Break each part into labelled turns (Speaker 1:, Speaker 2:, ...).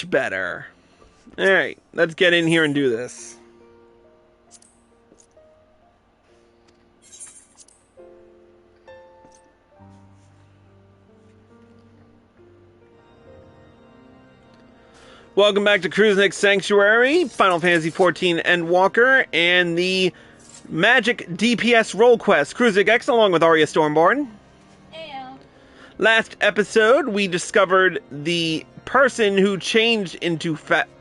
Speaker 1: much better. Alright, let's get in here and do this. Welcome back to Cruisnick's Sanctuary, Final Fantasy XIV Endwalker, and the Magic DPS Roll Quest. Cruisnick X along with Arya Stormborn.
Speaker 2: Ew.
Speaker 1: Last episode, we discovered the person who changed into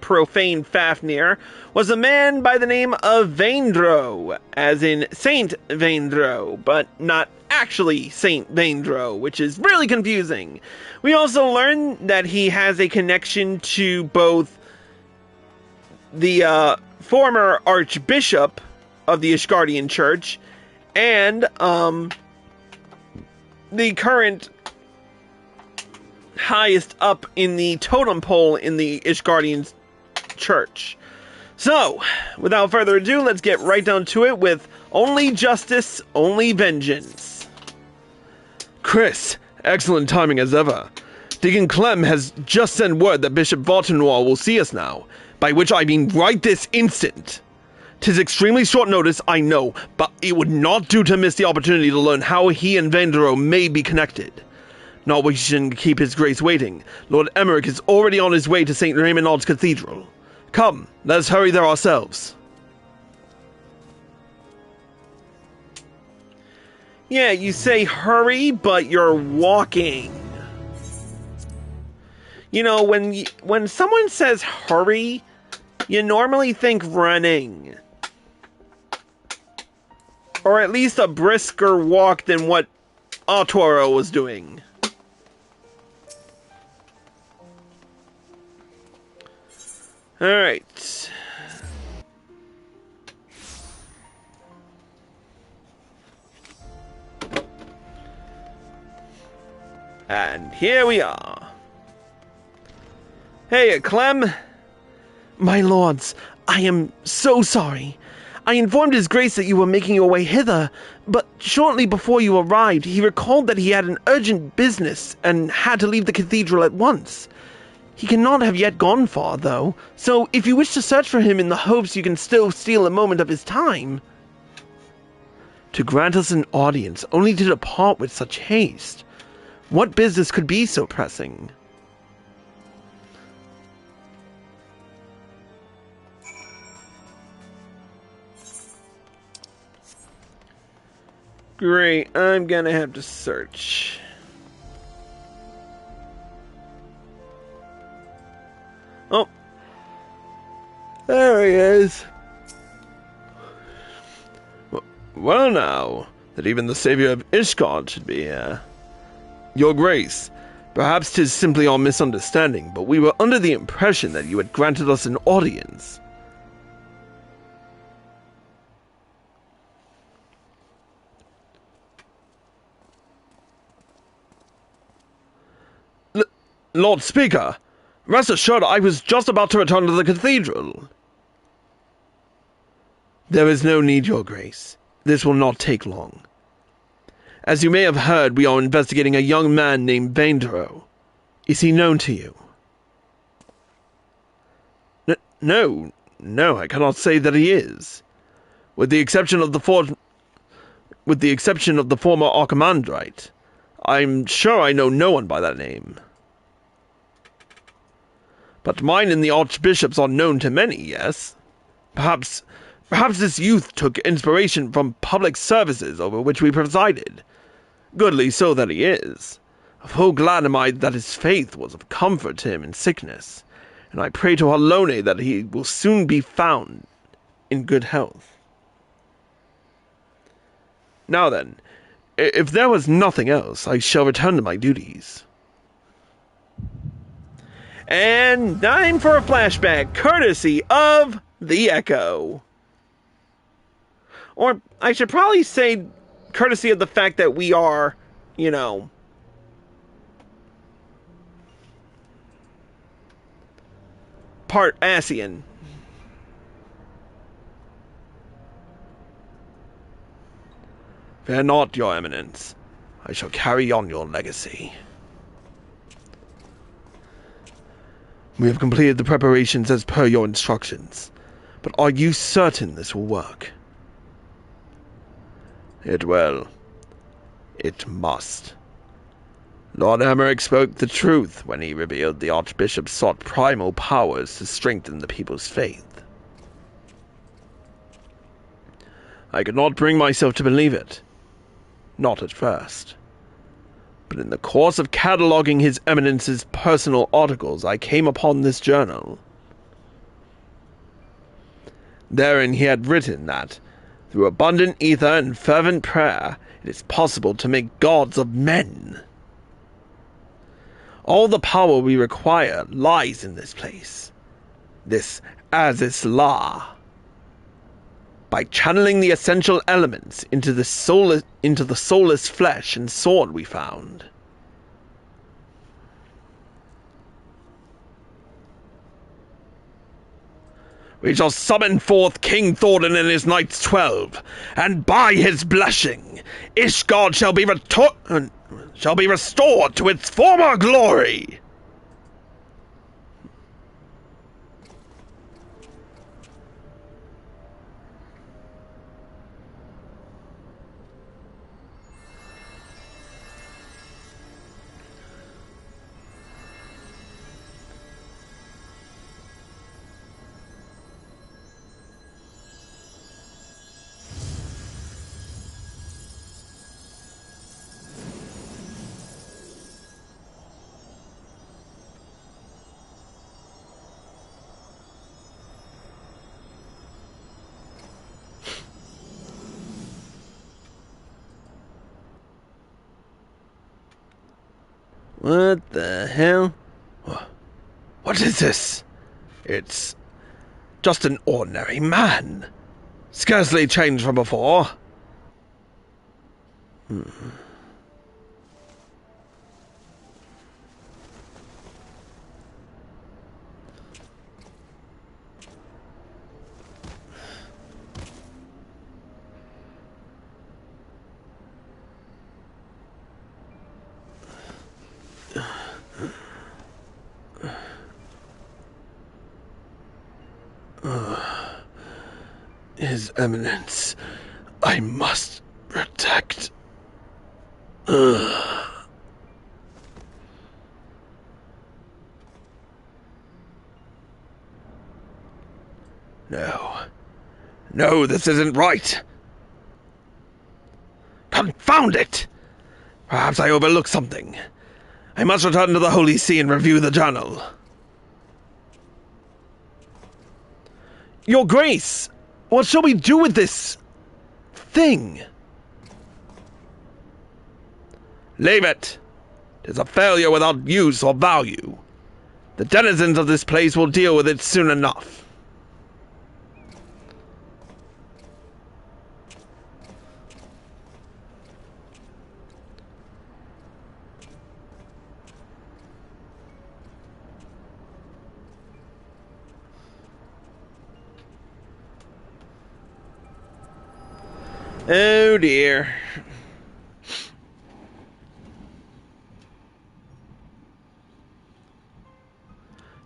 Speaker 1: profane Fafnir was a man by the name of Vaindro, as in Saint Vaindro, but not actually Saint Vaindro, which is really confusing. We also learned that he has a connection to both the former Archbishop of the Ishgardian Church and the current highest up in the totem pole in the Ishgardian Church. So, without further ado, let's get right down to it with only justice, only vengeance.
Speaker 3: Chris, excellent timing as ever. Deacon Clem has just sent word that Bishop Vartanoir will see us now, by which I mean right this instant. 'Tis extremely short notice, I know, but it would not do to miss the opportunity to learn how he and Vandero may be connected. Not wishing to keep his grace waiting, Lord Emmerich is already on his way to St. Raymond's Cathedral. Come, let us hurry there ourselves.
Speaker 1: Yeah, you say hurry, but you're walking. You know, when someone says hurry, you normally think running. Or at least a brisker walk than what Artoirel was doing. Alright. And here we are. Hey, Clem.
Speaker 3: My lords, I am so sorry. I informed his grace that you were making your way hither, but shortly before you arrived, he recalled that he had an urgent business and had to leave the cathedral at once. He cannot have yet gone far, though, so if you wish to search for him in the hopes you can still steal a moment of his time. To grant us an audience, only to depart with such haste. What business could be so pressing?
Speaker 1: Great, I'm gonna have to search. Oh. There he is.
Speaker 3: Well now, that even the savior of Ishgard should be here. Your grace, perhaps 'tis simply our misunderstanding, but we were under the impression that you had granted us an audience. Lord Speaker, rest assured I was just about to return to the cathedral. There is no need, your grace. This will not take long. As you may have heard, we are investigating a young man named Vaindro. Is he known to you? No, I cannot say that he is. With the exception of the former Archimandrite, I'm sure I know no one by that name. But mine and the archbishops are known to many, yes? Perhaps this youth took inspiration from public services over which we presided. Goodly so that he is. Full glad am I that his faith was of comfort to him in sickness, and I pray to Halone that he will soon be found in good health. Now then, if there was nothing else, I shall return to my duties.
Speaker 1: And time for a flashback, courtesy of the Echo. Or I should probably say courtesy of the fact that we are, you know, part Asian.
Speaker 3: Fear not, your eminence. I shall carry on your legacy. We have completed the preparations as per your instructions. But are you certain this will work?
Speaker 1: It will. It must. Lord Emmerich spoke the truth when he revealed the Archbishop sought primal powers to strengthen the people's faith. I could not bring myself to believe it. Not at first. But in the course of cataloguing His Eminence's personal articles, I came upon this journal. Therein he had written that, through abundant ether and fervent prayer, it is possible to make gods of men. All the power we require lies in this place. This Azis-La. By channeling the essential elements into the soulless flesh and sword we found. We shall summon forth King Thordan and his Knights 12, and by his blessing, Ishgard shall be restored to its former glory. What the hell? What is this? It's just an ordinary man. Scarcely changed from before. His Eminence, I must protect. No, this isn't right. Confound it! Perhaps I overlooked something. I must return to the Holy See and review the journal.
Speaker 3: Your Grace, what shall we do with this thing?
Speaker 1: Leave it. 'Tis a failure without use or value. The denizens of this place will deal with it soon enough. Oh dear.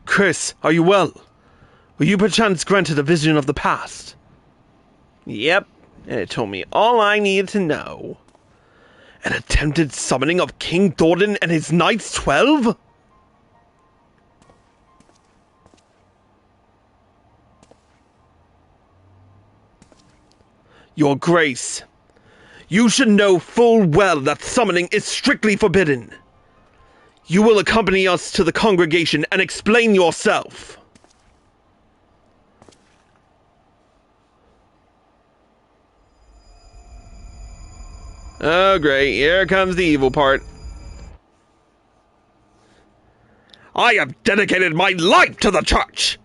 Speaker 3: Chris, are you well? Were you perchance granted a vision of the past?
Speaker 1: Yep, and it told me all I needed to know.
Speaker 3: An attempted summoning of King Thordan and his Knights 12? Your Grace, you should know full well that summoning is strictly forbidden. You will accompany us to the congregation and explain yourself.
Speaker 1: Oh great, here comes the evil part. I have dedicated my life to the church,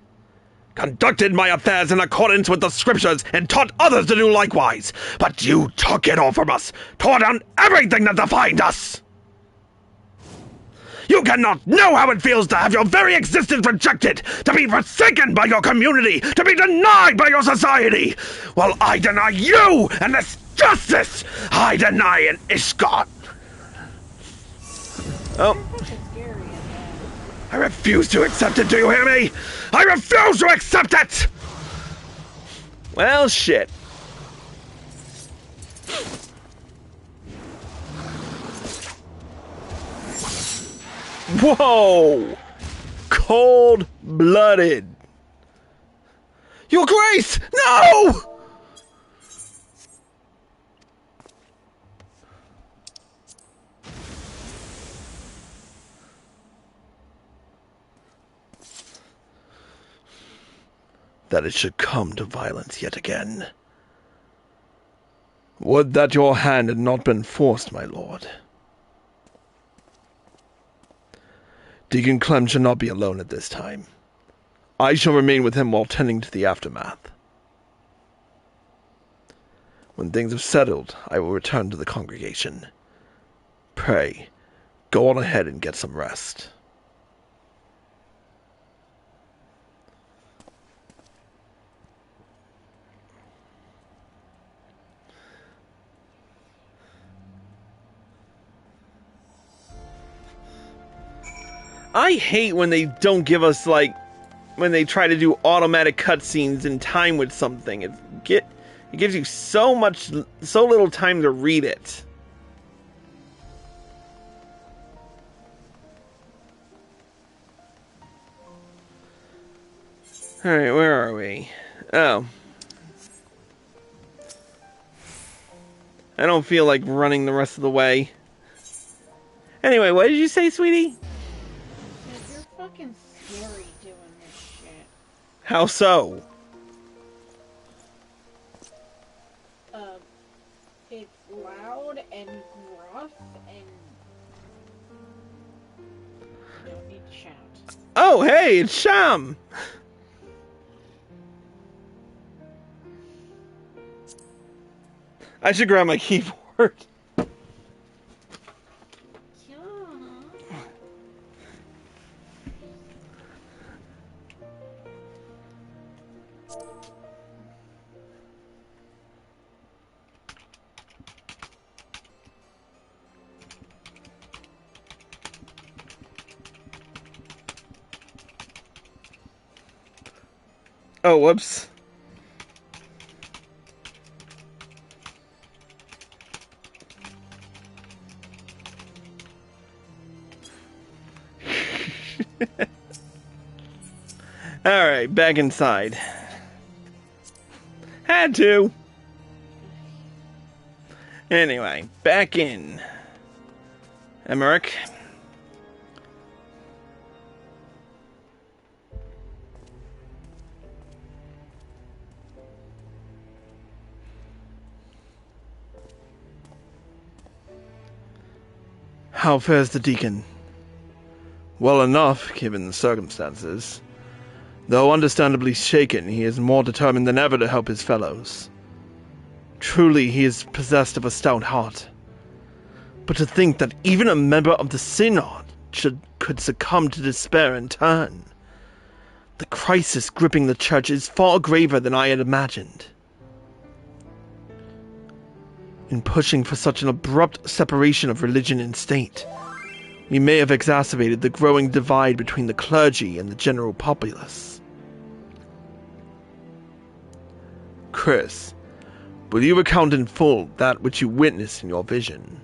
Speaker 1: conducted my affairs in accordance with the scriptures, and taught others to do likewise. But you took it all from us, tore down everything that defined us. You cannot know how it feels to have your very existence rejected, to be forsaken by your community, to be denied by your society. Well, I deny you and this justice. I deny an Ishgard. Oh.
Speaker 3: I refuse to accept it, do you hear me? I refuse to accept it!
Speaker 1: Well, shit. Whoa! Cold-blooded.
Speaker 3: Your Grace! No! That it should come to violence yet again. Would that your hand had not been forced, my lord. Deacon Clem shall not be alone at this time. I shall remain with him while tending to the aftermath. When things have settled, I will return to the congregation. Pray, go on ahead and get some rest.
Speaker 1: I hate when they don't give us, like, when they try to do automatic cutscenes in time with something. It gives you so little time to read it. Alright, where are we? Oh. I don't feel like running the rest of the way. Anyway, what did you say, sweetie?
Speaker 2: You're fucking scary doing this shit.
Speaker 1: How so?
Speaker 2: It's loud and gruff and you don't need to shout.
Speaker 1: Oh, hey, it's Sham! I should grab my keyboard.
Speaker 2: Yeah.
Speaker 1: Oh, whoops. Alright, back inside. Had to. Anyway, back in. Emmerich.
Speaker 3: How fares the deacon? Well enough, given the circumstances. Though understandably shaken, he is more determined than ever to help his fellows. Truly, he is possessed of a stout heart. But to think that even a member of the Synod could succumb to despair in turn. The crisis gripping the church is far graver than I had imagined. In pushing for such an abrupt separation of religion and state, we may have exacerbated the growing divide between the clergy and the general populace. Chris, will you recount in full that which you witnessed in your vision?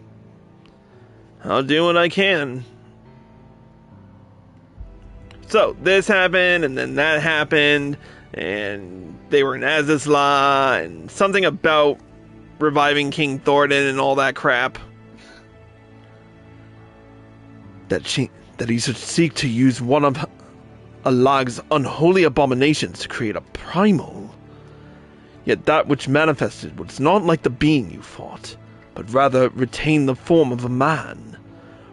Speaker 1: I'll do what I can. So, this happened, and then that happened, and they were in Azizla, and something about reviving King Thornton and all that crap.
Speaker 3: That he should seek to use one of Allah's unholy abominations to create a primal. Yet that which manifested was not like the being you fought, but rather retained the form of a man,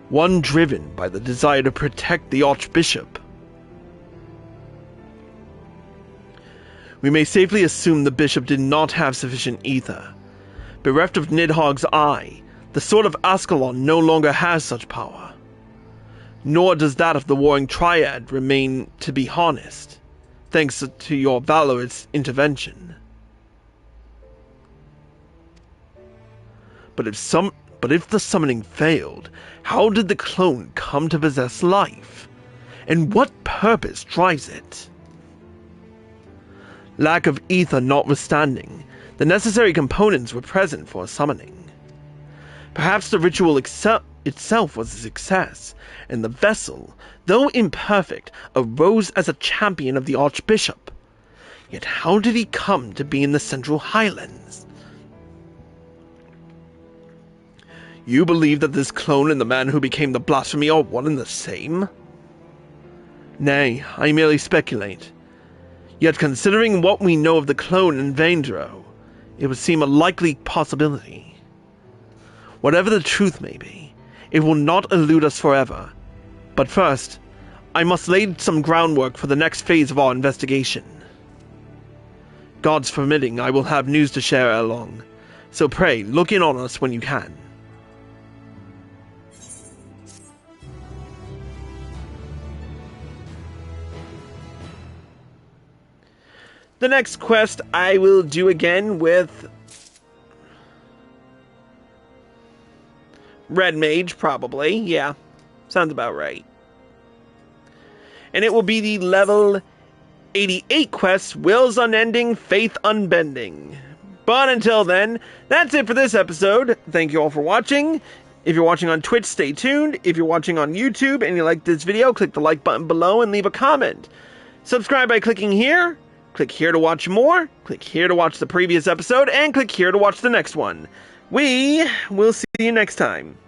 Speaker 3: one driven by the desire to protect the Archbishop. We may safely assume the bishop did not have sufficient ether. Bereft of Nidhogg's eye, the sword of Ascalon no longer has such power. Nor does that of the warring triad remain to be harnessed, thanks to your valorous intervention. But if the summoning failed, how did the clone come to possess life? and what purpose drives it? Lack of ether notwithstanding, the necessary components were present for a summoning. Perhaps the ritual itself was a success, and the vessel, though imperfect, arose as a champion of the Archbishop. Yet how did he come to be in the Central Highlands? You believe that this clone and the man who became the blasphemy are one and the same? Nay, I merely speculate. Yet considering what we know of the clone and Vaindro, it would seem a likely possibility. Whatever the truth may be, it will not elude us forever. But first, I must lay some groundwork for the next phase of our investigation. God's permitting, I will have news to share ere long, so pray look in on us when you can.
Speaker 1: The next quest I will do again with Red Mage, probably. Yeah, sounds about right. And it will be the level 88 quest, Wills Unending, Faith Unbending. But until then, that's it for this episode. Thank you all for watching. If you're watching on Twitch, stay tuned. If you're watching on YouTube and you like this video, click the like button below and leave a comment. Subscribe by clicking here. Click here to watch more, click here to watch the previous episode, and click here to watch the next one. We will see you next time.